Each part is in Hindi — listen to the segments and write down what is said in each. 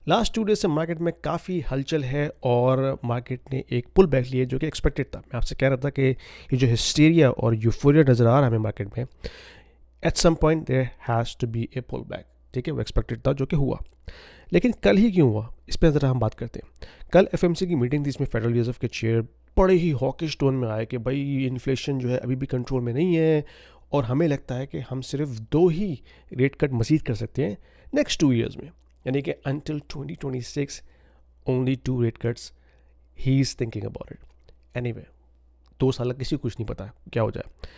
लास्ट 2 डेज से मार्केट में काफ़ी हलचल है और मार्केट ने एक पुल बैक लिया जो कि एक्सपेक्टेड था। मैं आपसे कह रहा था कि ये जो हिस्टीरिया और यूफोरिया नज़र आ रहा है हमें मार्केट में, at some point there has to be a pull back. ठीक है, वो एक्सपेक्टेड था जो कि हुआ। लेकिन कल ही क्यों हुआ, इस पर ज़रा हम बात करते हैं। कल एफएमसी की मीटिंग थी, इसमें फेडरल रिजर्व के चेयर बड़े ही हॉकिश टोन में आए कि भाई इन्फ्लेशन जो है अभी भी कंट्रोल में नहीं है और हमें लगता है कि हम सिर्फ 2 ही रेट कट मज़ीद कर सकते हैं नेक्स्ट 2 ईयर्स में, यानी कि until 2026 only 2 rate cuts he is thinking about it. Anyway 2 साल किसी को कुछ नहीं पता क्या हो जाए।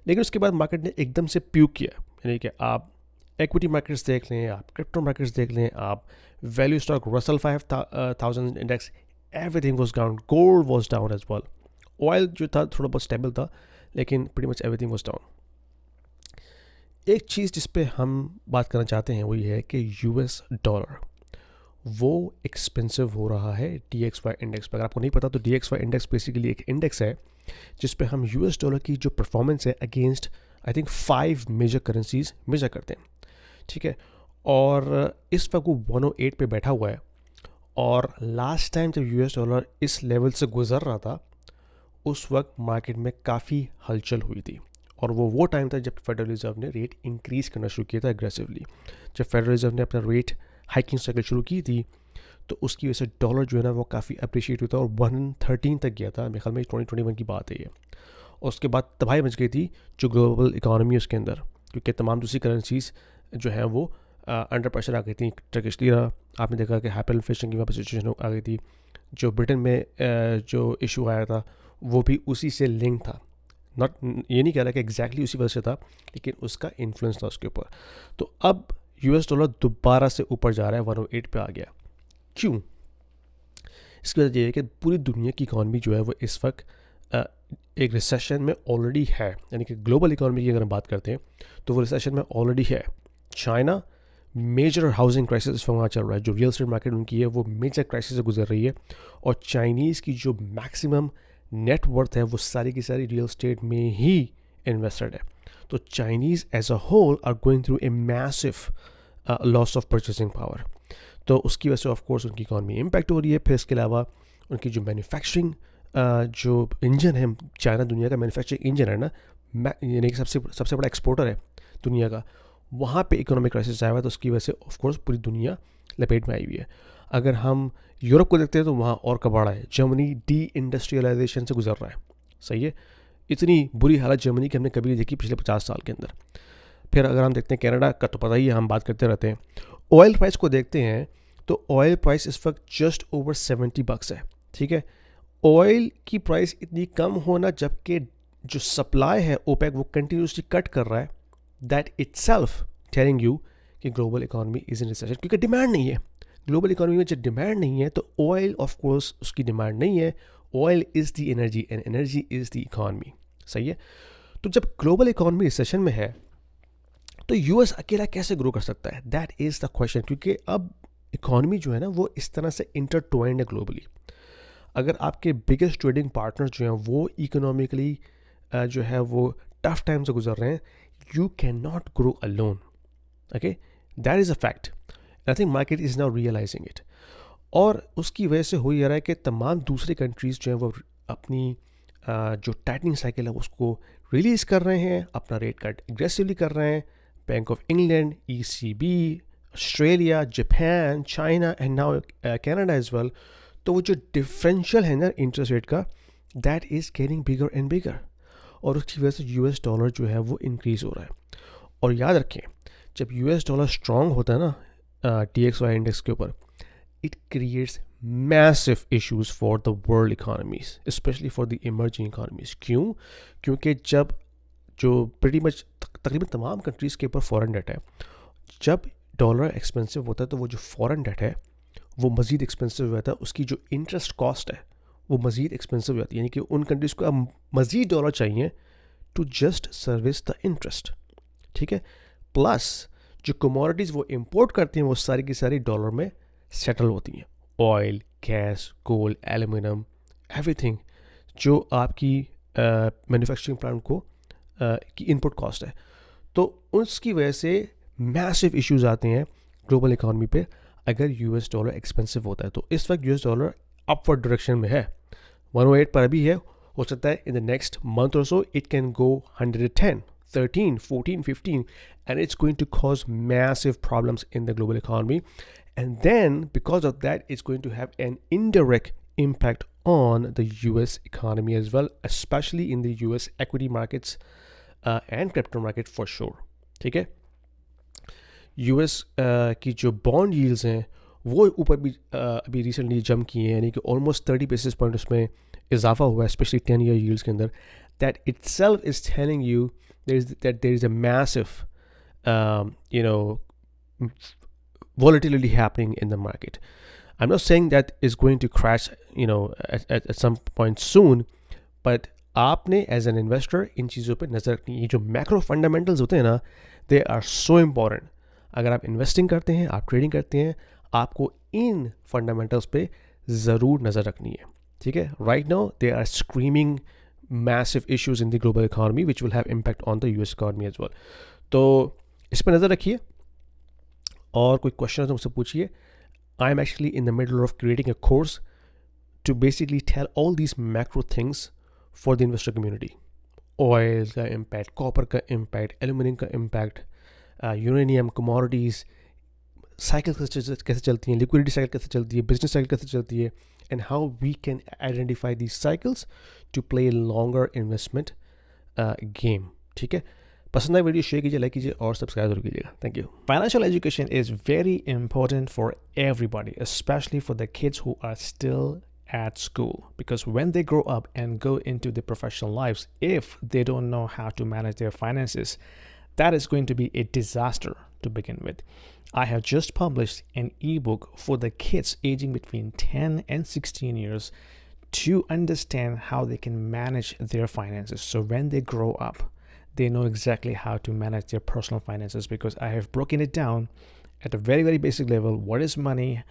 लेकिन उसके बाद मार्केट ने एकदम से प्यूक किया, यानी कि आप इक्विटी मार्केट्स देख लें, आप क्रिप्टो मार्केट्स देख लें, आप value stock Russell 5000 index, everything was down. Gold was down as well. Oil जो था थोड़ा बहुत स्टेबल था, लेकिन pretty much everything was down. एक चीज़ जिस पे हम बात करना चाहते हैं वो ये है कि यूएस डॉलर वो एक्सपेंसिव हो रहा है DXY इंडेक्स पर। अगर आपको नहीं पता तो DXY इंडेक्स बेसिकली एक इंडेक्स है जिस पे हम यूएस डॉलर की जो परफॉर्मेंस है against I think 5 major currencies major करते हैं। ठीक है, और इस वक्त वो 108 पे बैठा हुआ है। और लास्ट टाइम जब यूएस डॉलर इस लेवल से गुजर रहा था उस वक्त मार्केट में काफ़ी हलचल हुई थी, और वो टाइम था जब फेडरल रिजर्व ने रेट इंक्रीज़ करना शुरू किया था एग्रेसिवली। जब फेडरल रिजर्व ने अपना रेट हाइकिंग साइकिल शुरू की थी तो उसकी वजह से डॉलर जो है ना वो काफ़ी अप्रिशिएट हुआ था और 113 तक गया था। मेरे ख्याल में 2021 की बात है ये। और उसके बाद तबाही मच गई थी जो ग्लोबल इकानमी उसके अंदर, क्योंकि तमाम दूसरी करेंसीज जो हैं वो अंडर प्रेशर आ गई थी। टर्किश लीरा, आपने देखा कि हाइपर इन्फ्लेशन की वहाँ पर सिचुएशन आ गई थी। जो ब्रिटेन में जो इशू आया था वो भी उसी से लिंक था। नॉट ये नहीं कह रहा कि एग्जैक्टली उसी वजह से था, लेकिन उसका इन्फ्लुएंस था उसके ऊपर। तो अब यूएस डॉलर दोबारा से ऊपर जा रहा है, 108 पे आ गया। क्यों? इसकी वजह यह है कि पूरी दुनिया की इकॉनमी जो है वो इस वक्त एक रिसेशन में ऑलरेडी है, यानी कि ग्लोबल इकॉनमी की अगर हम बात करते हैं तो वो रिसेशन में ऑलरेडी है। चाइना मेजर हाउसिंग क्राइसिस इस वक्त चल रहा है, जो रियल स्टेट मार्केट उनकी है वो मेजर क्राइसिस से गुजर रही है। और चाइनीज़ की जो मैक्सिमम नेट वर्थ है वो सारी की सारी रियल स्टेट में ही इन्वेस्टेड है। तो Chinese as a whole are going through a massive loss of purchasing power. तो उसकी वजह से ऑफ कोर्स उनकी इकॉनमी इम्पैक्ट हो रही है। फिर इसके अलावा उनकी जो मैन्युफैक्चरिंग जो इंजन है, चाइना दुनिया का मैन्युफैक्चरिंग इंजन है ना, यानी कि सबसे बड़ा एक्सपोर्टर है दुनिया का, वहाँ पे इकोनॉमिक क्राइसिस आया हुआ है। तो उसकी वजह से ऑफ कोर्स पूरी दुनिया लपेट में आई हुई है। अगर हम यूरोप को देखते हैं तो वहाँ और कबाड़ा है। जर्मनी डी इंडस्ट्रियलाइजेशन से गुजर रहा है। सही है, इतनी बुरी हालत जर्मनी की हमने कभी नहीं देखी पिछले 50 साल के अंदर। फिर अगर हम देखते हैं कनाडा का, तो पता ही है, हम बात करते रहते हैं। ऑयल प्राइस को देखते हैं तो ऑयल प्राइस इस वक्त जस्ट ओवर $70 है। ठीक है, ऑयल की प्राइस इतनी कम होना जबकि जो सप्लाई है ओपेक वो कंटिन्यूसली कट कर रहा है, दैट इटसेल्फ टेलिंग यू कि global economy is in recession, क्योंकि डिमांड नहीं है। ग्लोबल इकोनॉमी में जब डिमांड नहीं है तो ऑयल ऑफ कोर्स उसकी डिमांड नहीं है। Oil is the energy and energy is the economy. सही है, तो जब ग्लोबल इकोनॉमी रिसेशन में है तो यूएस अकेला कैसे ग्रो कर सकता है, दैट इज़ द क्वेश्चन। क्योंकि अब इकोनॉमी जो है ना वो इस तरह से इंटरट्वाइंड है ग्लोबली। अगर आपके बिगेस्ट ट्रेडिंग पार्टनर्स जो हैं वो इकोनॉमिकली जो है वो टफ टाइम से गुजर रहे हैं, you can not grow alone. Okay, that is a fact. I think market is now realising it. और उसकी वजह से हो ये रहा है कि तमाम दूसरी कंट्रीज़ जो हैं वो अपनी जो टाइटनिंग साइकिल है उसको रिलीज़ कर रहे हैं, अपना रेट कट एग्रेसिवली कर रहे हैं। Bank of England, ECB, Australia, Japan, China and now Canada as well. तो वो जो डिफरेंशियल है ना इंटरेस्ट रेट का, that is getting bigger and bigger. और उसकी वजह से यूएस डॉलर जो है वो इंक्रीज़ हो रहा है। और याद रखें, जब यूएस डॉलर स्ट्रॉन्ग होता है ना DXY इंडेक्स के ऊपर, it creates massive issues for the world economies, especially for the emerging economies. क्यों? क्योंकि जब जो pretty much तकरीबन तमाम कंट्रीज़ के ऊपर फॉरेन डेट है, जब डॉलर एक्सपेंसिव होता है तो वो जो फॉरेन डेट है वो मज़ीद एक्सपेंसिव हो जाता है। उसकी जो इंटरेस्ट कॉस्ट है वो मज़ीद एक्सपेंसिव हो जाती है, यानी कि उन कंट्रीज़ को अब मज़ीद डॉलर चाहिए to just service the interest. ठीक है, प्लस जो कमोडिटीज़ वो इम्पोर्ट करती हैं वो सारी की सारी डॉलर में सेटल होती हैं। Oil, gas, gold, aluminium, everything जो आपकी मैन्युफैक्चरिंग प्लांट को की इनपुट कॉस्ट है। तो उसकी वजह से मैसिव इश्यूज आते हैं ग्लोबल इकॉनमी पे अगर यूएस डॉलर एक्सपेंसिव होता है। तो इस वक्त यूएस डॉलर अपवर्ड डायरेक्शन में है, 108 पर अभी है, हो सकता है इन द नेक्स्ट मंथ और so it can go 110, 13, 14, 15, and it's going to cause massive problems in the global economy. And then because of that, it's going to have an indirect impact on the US economy as well, especially in the US equity markets and crypto market for sure. ठीक है, यूएस की जो बॉन्ड यील्ड्स हैं वो ऊपर भी अभी रिसेंटली जंप किए हैं, यानी कि ऑलमोस्ट 30 बेसिस पॉइंट उसमें इजाफा हुआ है, स्पेशली 10 ईयर यील्ड्स के अंदर. That itself is telling you there is a massive volatility happening in the market. I'm not saying that is going to crash at some point soon, but आपने एज एन इन्वेस्टर इन चीज़ों पे नज़र रखनी है. ये जो मैक्रो फंडामेंटल्स होते हैं ना, दे आर सो इम्पॉर्टेंट. अगर आप इन्वेस्टिंग करते हैं, आप ट्रेडिंग करते हैं, आपको इन फंडामेंटल्स पे ज़रूर नज़र रखनी है. ठीक है, right now they are screaming massive issues in the global economy which will have impact on the US economy as well. तो इस पर नज़र रखिए और कोई क्वेश्चन तो मुझसे पूछिए. I am actually in the middle of creating a course to basically tell all these macro things for the investor community. Oil का impact, copper का impact, aluminum का impact, uranium, commodities, साइकिल कैसे चलती हैं, लिक्विडिटी साइकिल कैसे चलती है, बिजनेस साइकिल कैसे चलती है, and how we can identify these cycles to play a longer investment game. ठीक है, पसंद आए वीडियो शेयर कीजिए, लाइक कीजिए और सब्सक्राइब जरूर कीजिएगा. Thank you. Financial education is very important for everybody, especially for the kids who are still at school, because when they grow up and go into the professional lives, if they don't know how to manage their finances, that is going to be a disaster to begin with. I have just published an ebook for the kids aging between 10 and 16 years to understand how they can manage their finances. So when they grow up, they know exactly how to manage their personal finances, because I have broken it down at a very, very basic level. What is money?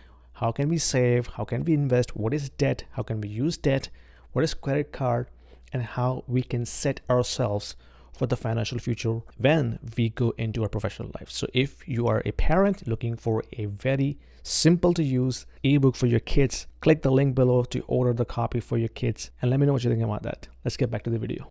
How can we save? How can we invest? What is debt? How can we use debt? What is credit card? And how we can set ourselves for the financial future when we go into our professional life. So if you are a parent looking for a very simple to use ebook for your kids, click the link below to order the copy for your kids and let me know what you think about that. Let's get back to the video.